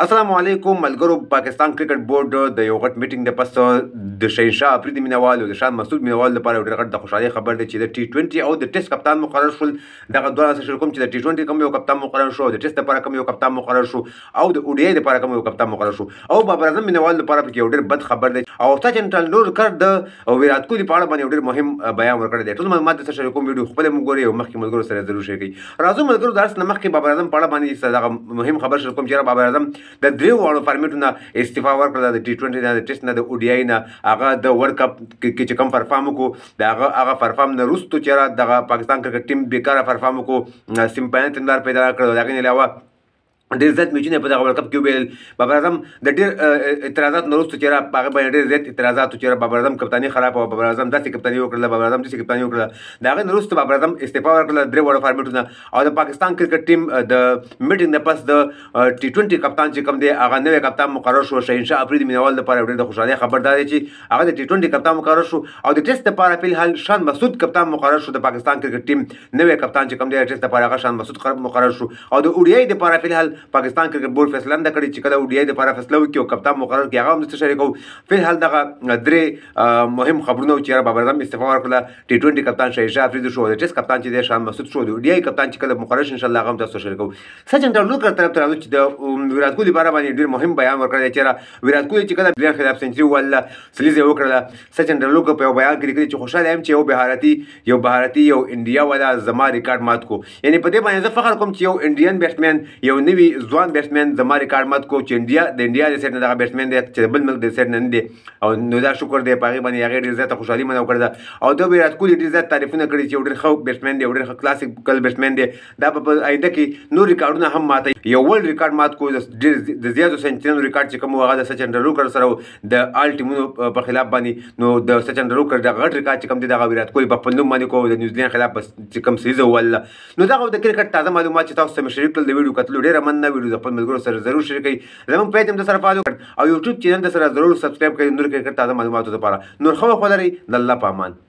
السلام علیکم ملګرو. پاکستان کرکټ بورډ د یو غټ میټینګ د پس د شهنشاه افریدي مینوال او د شان مسعود مینوال لپاره ډېر غټ د خوشحالۍ خبر دی چې د ټي 20 او د ټیسټ کپتان مقرر شول. دغه دوه څه کوم چې د ټي 20 کوم یو کپتان مقرر شو، د ټیسټ لپاره کوم یو کپتان مقرر شو او د او ډي اي لپاره کوم یو کپتان مقرر شو. او بابر اعظم مینوال لپاره کې یو ډېر بد خبر دی او سچن ټنډولکر د ویرات کوهلي په اړه باندې یو ډېر مهم بیان ورکړی دی. ټول معلومات د سره کوم ویډیو خپل مګوري او مخکې ملګرو سره ضرور شریک کړئ. راځو ملګرو درس نه مخکې بابر اعظم په اړه باندې دغه مهم خبر شریک کوم چې بابر اعظم د دریو واړو فارمیټونو استعفا ورکړه، د ټي 20 نه، د ټیسټ نه، د او ډي اي نه. هغه د ورلد کپ کې چې کوم پرفارم وکړو د هغه پرفارم نه وروسته چې دغه پاکستان کرکټ ټیم بیکاره پرفارم وکړو، سیمپایان تندار پیدا کړ. د هغې نه علاوه ډېر زیات میچونه په دغه ورلد کپ کې وبایلل. بابر اعظم د ډېر اعتراضات نه وروسته چې هغه باندې ډېر زیات اعتراضات چې بابر اعظم کپتاني خراب او بابر اعظم داسې کپتاني وکړله، بابر اعظم داسې کپتاني وکړله. د هغې نه وروسته بابر اعظم استعفا ورکړله درې واړو فارمیټونو. او د پاکستان کرکټ ټیم د میټینګ نه پس د ټي 20 کپتان چې کوم دی هغه نوی کپتان مقرر شو. شهنشاه افریدي مینوال لپاره ډېر د خوشحالۍ خبر دا دی چې هغه د ټي 20 کپتان مقرر شو او د ټیسټ لپاره په الحال شان مسعود کپتان مقرر شو. د پاکستان کرکټ ټیم نوی کپتان چې کوم دی ټیسټ لپاره هغه شان مسعود مقرر شو. او د او ډي اي لپاره په الحال پاکستان کرکټ فیصله نه کړې چې کله او ډي اي لپاره فیصله وکړي او کپتان مقرر کړي. هغه هم درته شریکو. فی الحال دغه درې مهم خبرونه چې بابر اعظم استعفا ورکړله، ټي 20 کپتان شهنشاه افریدي شو، د ټیسټ کپتان چې دی شان مسعود شو، د او ډي اي کپتان چې کله مقرر شي انشاءالله هغه هم تاسو شریکو. سچن ټنډولکر طرف ته راځو چې د ویرات کوهلي لپاره باندې ډېر مهم بیان ورکړی دی چې ویرات کوهلي چې کله بلین خلاف سنچري ووهله، سلیزه یې وکړله. سچن ټنډولکر په یو بیان کې لیکلي چې خوشحاله یم چې یو بهارتي یو انډیا والا زما ریکارډ مات کو. یعنی په دې باندې زه فخر کوم چې یو انډین بیټسمین، یو نوي ځوان بیټسمین زما ریکارډ مات کو چې انډیا د سیټ نه دغه بیټسمین دی چې د بل ملک د سیټ نه نه دی. او نو دا شکر دی په هغې باندې هغې ډېر زیاته خوشحالي منو کړې ده. او د ویرات کوهلي ډېر زیات تعریفونه کړي چې یو ډېر ښه بیټسمین دی، یو ډېر ښه کلاسیکل بیټسمین دی. دا په آینده کې نور ریکارډونه هم ماته یو ورلډ ریکارډ مات کو. د زیاتو سنچریانو ریکارډ چې کوم هغه د سچن ټنډولکر سره د آل ټیمونو په خلاف باندې. نو د سچن ټنډولکر دغه غټ ریکارډ چې کوم دی دغه ویرات کوهلي په خپل نوم باندې کو، د نیوزیلینډ خلاف چې کوم سیریز ووهله. نو دغه د کرکټ تازه معلومات چې تاسو سره مې شریک کړل د ویډیو کتلو ډېره مننه. ویډیو د خپل ملګرو سره ضرور شریک کړئ. زموږ پیج هم درسره فالو کړئ او یوټیوب چینل درسره ضرور سبسکرایب کړئ نور کرکټ تازه معلوماتو لپاره. نور ښه وخت ولرئ. د الله په امان.